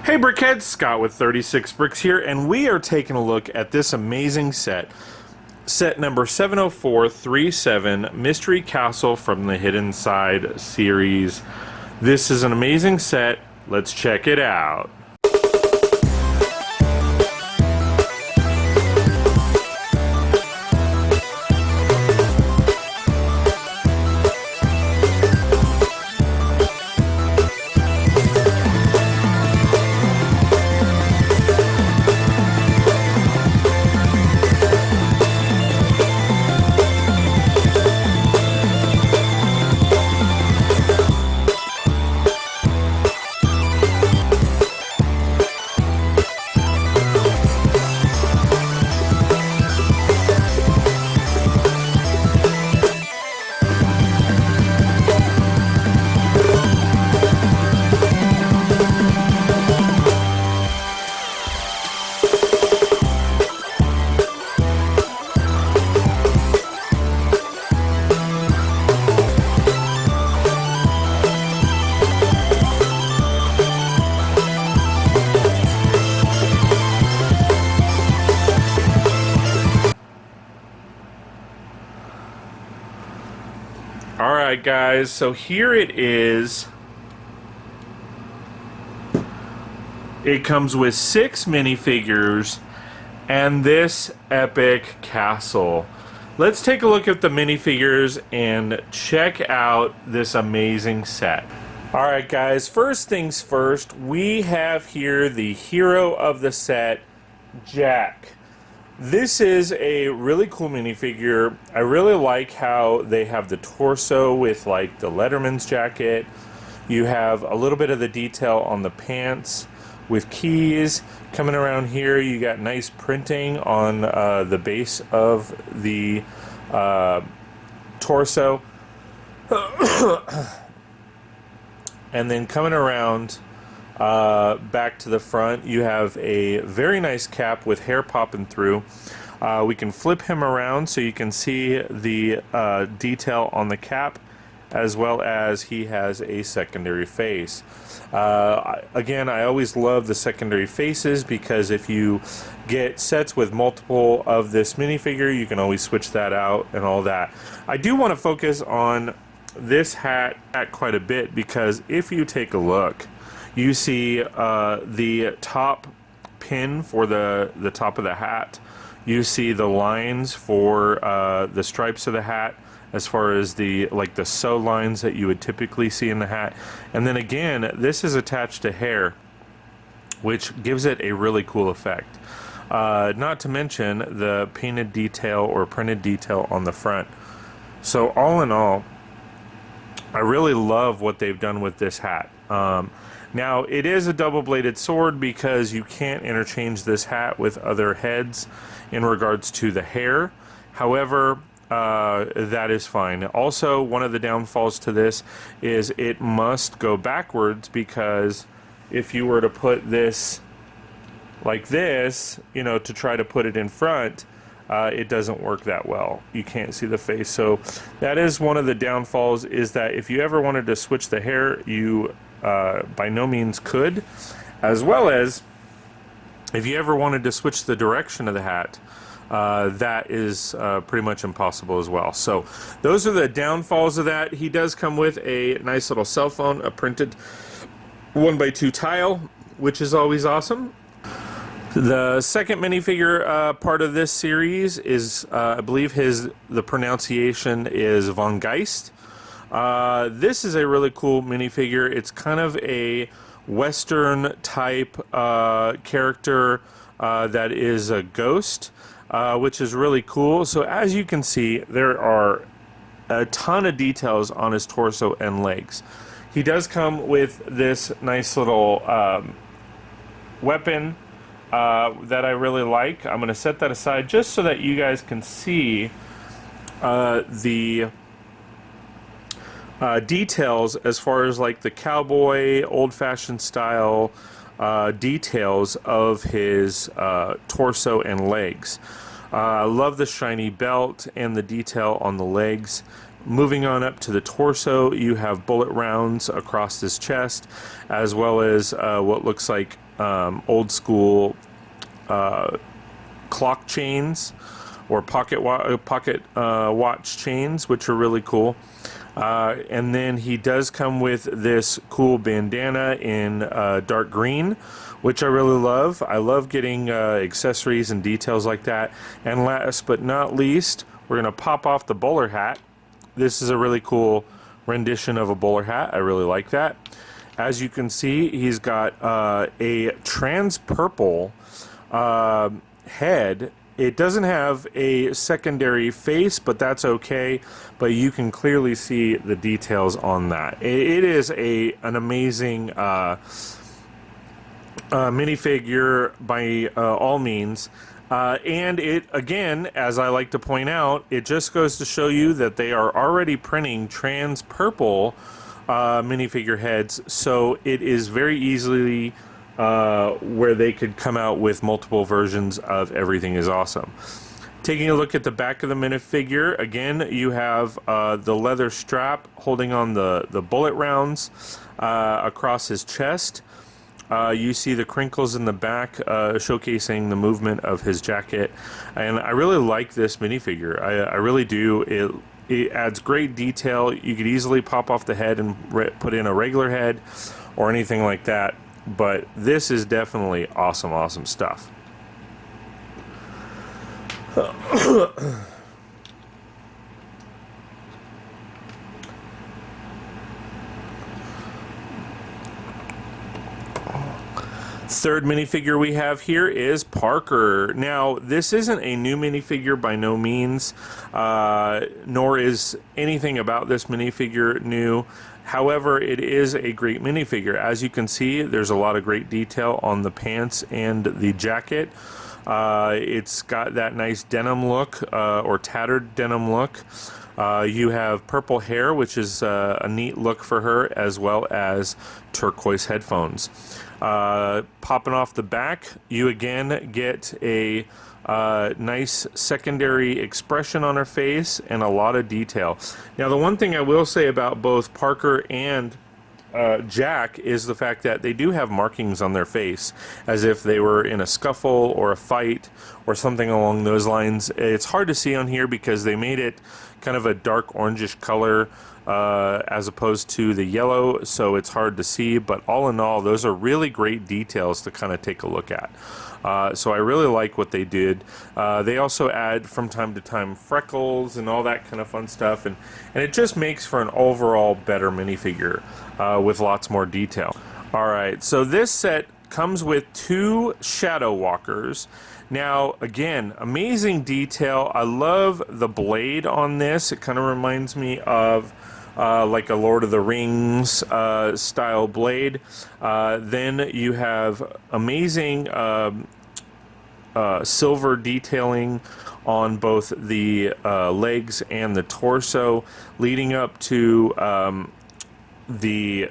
Hey Brickheads, Scott with 36 Bricks here, and we are taking a look at this amazing set. Set number 70437, Mystery Castle from the Hidden Side series. This is an amazing set. Let's check it out. Alright guys, so here it is. It comes with 6 minifigures and this epic castle. Let's take a look at the minifigures and check out this amazing set. Alright guys, first things first, we have here the hero of the set, Jack. This is a really cool minifigure. I really like how they have the torso with like the Letterman's jacket. You have a little bit of the detail on the pants with keys. Coming around here, you got nice printing on the base of the torso. And then coming around back to the front, you have a very nice cap with hair popping through. We can flip him around so you can see the detail on the cap, as well as he has a secondary face. Again, I always love the secondary faces because if you get sets with multiple of this minifigure, you can always switch that out and all that. I do want to focus on this hat quite a bit because if you take a look, you see the top pin for the top of the hat. You see the lines for the stripes of the hat, as far as the sew lines that you would typically see in the hat. And then again, this is attached to hair, which gives it a really cool effect. Not to mention the painted detail or printed detail on the front. So all in all, I really love what they've done with this hat. Now, it is a double-bladed sword because you can't interchange this hat with other heads in regards to the hair. However, that is fine. Also, one of the downfalls to this is it must go backwards, because if you were to put this like this, you know, to try to put it in front, it doesn't work that well. You can't see the face. So that is one of the downfalls, is that if you ever wanted to switch the hair, you by no means could, as well as if you ever wanted to switch the direction of the hat, that is pretty much impossible as well. So those are the downfalls of that. He does come with a nice little cell phone, a printed 1x2 tile, which is always awesome. The second minifigure part of this series is, I believe the pronunciation is Vongeist. This is a really cool minifigure. It's kind of a Western type character that is a ghost, which is really cool. So as you can see, there are a ton of details on his torso and legs. He does come with this nice little weapon that I really like. I'm going to set that aside just so that you guys can see the details as far as like the cowboy old-fashioned style details of his torso and legs. I love the shiny belt and the detail on the legs. Moving on up to the torso, you have bullet rounds across his chest, as well as what looks like old school clock chains or pocket watch chains, which are really cool. And then he does come with this cool bandana in dark green, which I really love. I love getting accessories and details like that. And last but not least, we're going to pop off the bowler hat. This is a really cool rendition of a bowler hat. I really like that. As you can see, he's got a trans purple head. It doesn't have a secondary face, but that's okay. But you can clearly see the details on that. It is an amazing minifigure by all means. And it, again, as I like to point out, it just goes to show you that they are already printing trans purple minifigure heads. So it is very easily where they could come out with multiple versions of Everything is Awesome. Taking a look at the back of the minifigure, again, you have the leather strap holding on the bullet rounds across his chest. You see the crinkles in the back showcasing the movement of his jacket. And I really like this minifigure. I really do. It adds great detail. You could easily pop off the head and put in a regular head or anything like that. But this is definitely awesome, awesome stuff. Third minifigure we have here is Parker. Now, this isn't a new minifigure by no means, nor is anything about this minifigure new. However, it is a great minifigure. As you can see, there's a lot of great detail on the pants and the jacket. It's got that nice denim look, or tattered denim look. You have purple hair, which is a neat look for her, as well as turquoise headphones. Popping off the back, you again get a nice secondary expression on her face and a lot of detail. Now, the one thing I will say about both Parker and Jack is the fact that they do have markings on their face, as if they were in a scuffle or a fight or something along those lines. It's hard to see on here because they made it kind of a dark orangish color as opposed to the yellow, so it's hard to see, but all in all, those are really great details to kind of take a look at. So I really like what they did. They also add from time to time freckles and all that kind of fun stuff, and it just makes for an overall better minifigure with lots more detail. Alright, so this set comes with 2 Shadowwalkers. Now, again, amazing detail. I love the blade on this. It kind of reminds me of like a Lord of the Rings style blade. Then you have amazing silver detailing on both the legs and the torso, leading up to the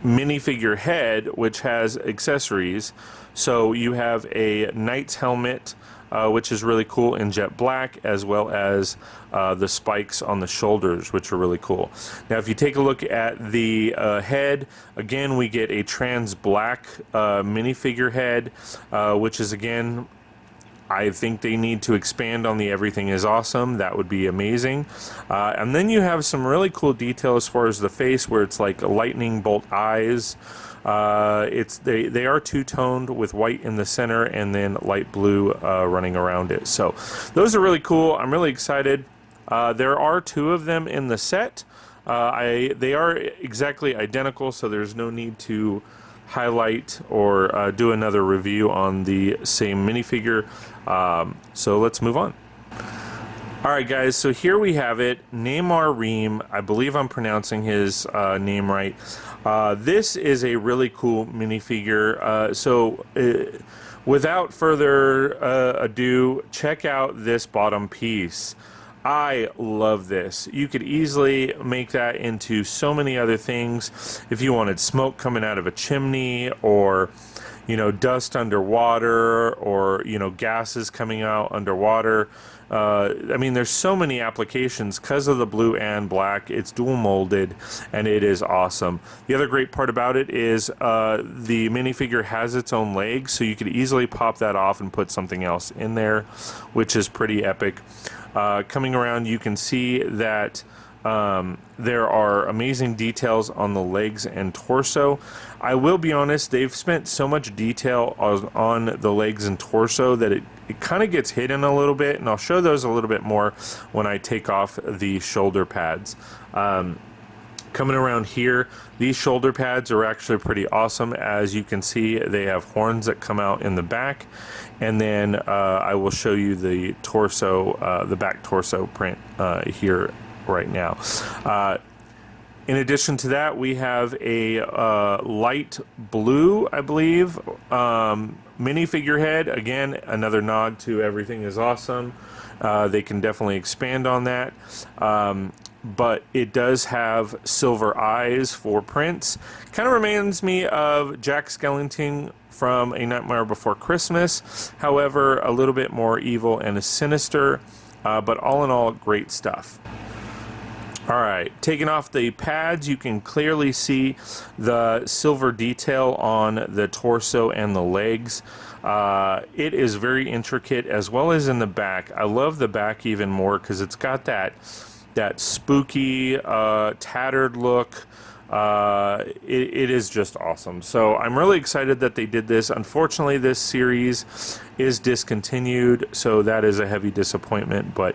minifigure head, which has accessories. So you have a knight's helmet, which is really cool in jet black, as well as the spikes on the shoulders, which are really cool. Now, if you take a look at the head, again, we get a trans black minifigure head, which is, again, I think they need to expand on the Everything is Awesome. That would be amazing. And then you have some really cool detail as far as the face, where it's like lightning bolt eyes. They are two-toned with white in the center and then light blue running around it. So those are really cool. I'm really excited. There are 2 of them in the set. They are exactly identical, so there's no need to highlight or do another review on the same minifigure. So let's move on. Alright guys, so here we have it, Neymar Reem. I believe I'm pronouncing his name right. This is a really cool minifigure. Without further ado, check out this bottom piece. I love this. You could easily make that into so many other things. If you wanted smoke coming out of a chimney, or you know, dust underwater, or, you know, gases coming out underwater. I mean, there's so many applications because of the blue and black. It's dual molded, and it is awesome. The other great part about it is the minifigure has its own legs, so you could easily pop that off and put something else in there, which is pretty epic. Coming around, you can see that there are amazing details on the legs and torso. I will be honest, they've spent so much detail on the legs and torso that it kind of gets hidden a little bit, and I'll show those a little bit more when I take off the shoulder pads. Coming around here, these shoulder pads are actually pretty awesome. As you can see, they have horns that come out in the back, and then I will show you the torso, the back torso print here right now. In addition to that, we have a light blue, I believe, minifigure head. Again, another nod to Everything is Awesome. They can definitely expand on that. But it does have silver eyes for Prince. Kind of reminds me of Jack Skellington from A Nightmare Before Christmas. However, a little bit more evil and sinister. But all in all, great stuff. Alright, taking off the pads, you can clearly see the silver detail on the torso and the legs. It is very intricate, as well as in the back. I love the back even more because it's got that spooky, tattered look. It is just awesome. So I'm really excited that they did this. Unfortunately, this series is discontinued, so that is a heavy disappointment, but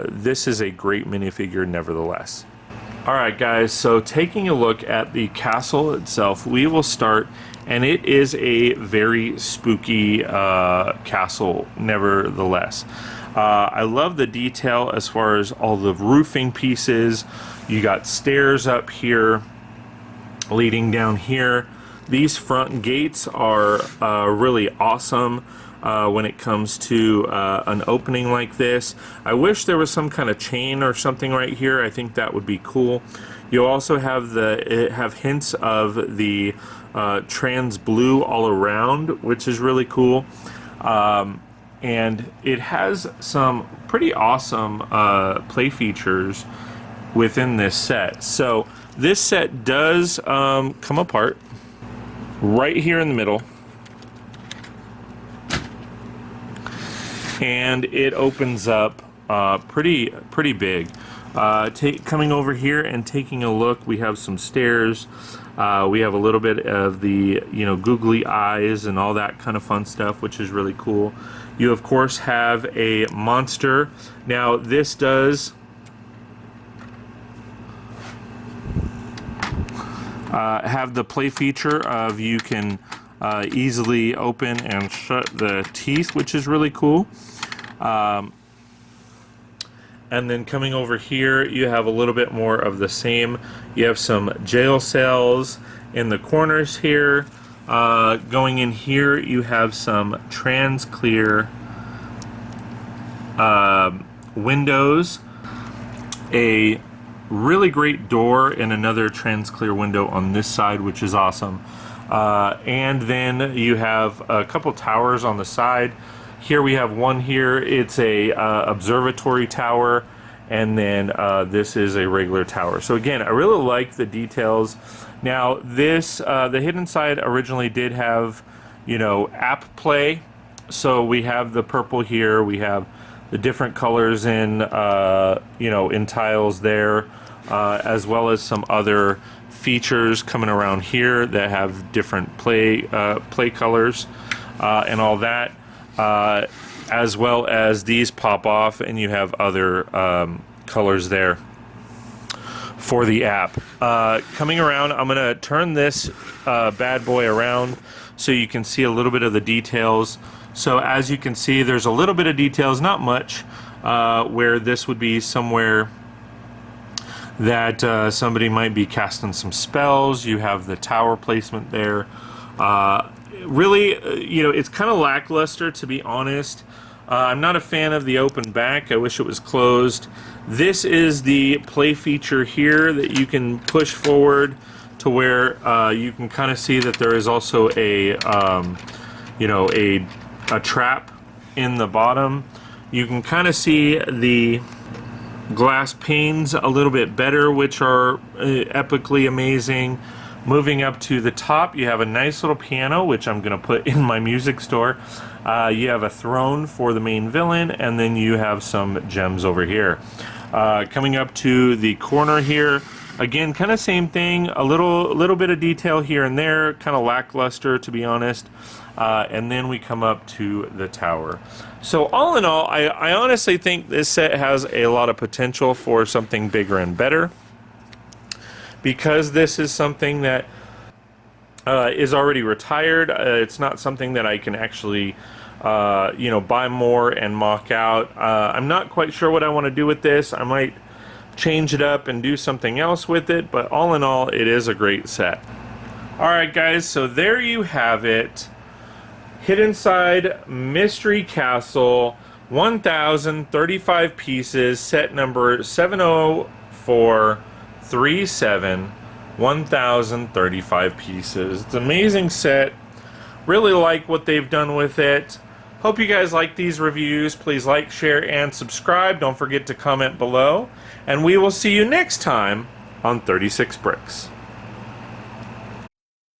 this is a great minifigure nevertheless. Alright guys, so taking a look at the castle itself, we will start, and it is a very spooky castle nevertheless. I love the detail as far as all the roofing pieces. You got stairs up here leading down here. These front gates are really awesome when it comes to an opening like this. I wish there was some kind of chain or something right here. I think that would be cool. You also have hints of the trans blue all around, which is really cool. And it has some pretty awesome play features within this set. So this set does come apart right here in the middle, and it opens up pretty big. Coming over here and taking a look, we have some stairs. We have a little bit of the, you know, googly eyes and all that kind of fun stuff, which is really cool. You of course have a monster. Now this does have the play feature of you can easily open and shut the teeth, which is really cool. And then coming over here, you have a little bit more of the same. You have some jail cells in the corners here. Going in here, you have some trans clear windows, a really great door, and another trans clear window on this side, which is awesome. And then you have a couple towers on the side. Here we have one here. It's a observatory tower, and then this is a regular tower. So again, I really like the details. Now this, the hidden side originally did have, you know, app play. So we have the purple here. We have the different colors in, you know, in tiles there, as well as some other features coming around here that have different play colors and all that. As well as these pop off, and you have other colors there for the app. Coming around, I'm going to turn this bad boy around so you can see a little bit of the details. So as you can see, there's a little bit of details, not much, where this would be somewhere that somebody might be casting some spells. You have the tower placement there. Really, you know, it's kind of lackluster, to be honest. I'm not a fan of the open back. I wish it was closed. This is the play feature here that you can push forward to where you can kind of see that there is also a you know, a trap in the bottom. You can kind of see the glass panes a little bit better, which are epically amazing. Moving up to the top, you have a nice little piano, which I'm going to put in my music store. You have a throne for the main villain, and then you have some gems over here. Coming up to the corner here, again, kind of same thing, a little bit of detail here and there, kind of lackluster, to be honest. And then we come up to the tower. So all in all, I honestly think this set has a lot of potential for something bigger and better, because this is something that is already retired. It's not something that I can actually you know, buy more and mock out. I'm not quite sure what I want to do with this. I might change it up and do something else with it, but all in all, it is a great set. Alright guys, so there you have it. Hidden Side Mystery Castle, 1,035 pieces, set number 70437, 1,035 pieces. It's an amazing set. Really like what they've done with it. Hope you guys like these reviews. Please like, share, and subscribe. Don't forget to comment below. And we will see you next time on 36 Bricks.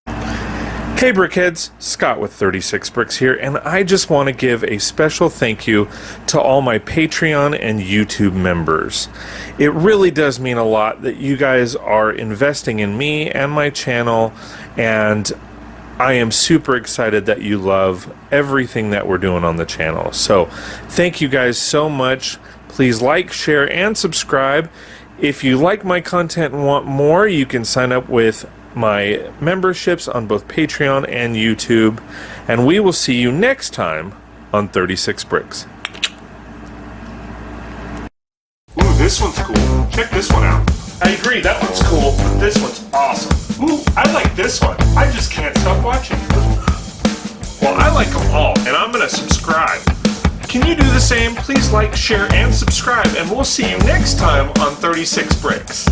Hey Brickheads, Scott with 36 Bricks here, and I just want to give a special thank you to all my Patreon and YouTube members. It really does mean a lot that you guys are investing in me and my channel, and I am super excited that you love everything that we're doing on the channel. So thank you guys so much. Please like, share, and subscribe. If you like my content and want more, you can sign up with my memberships on both Patreon and YouTube, and we will see you next time on 36 Bricks. Ooh, this one's cool. Check this one out. I agree, that one's cool, but this one's awesome. Ooh, I like this one. I just can't stop watching. Well, I like them all, and I'm gonna subscribe. Can you do the same? Please like, share, and subscribe, and we'll see you next time on 36 Bricks.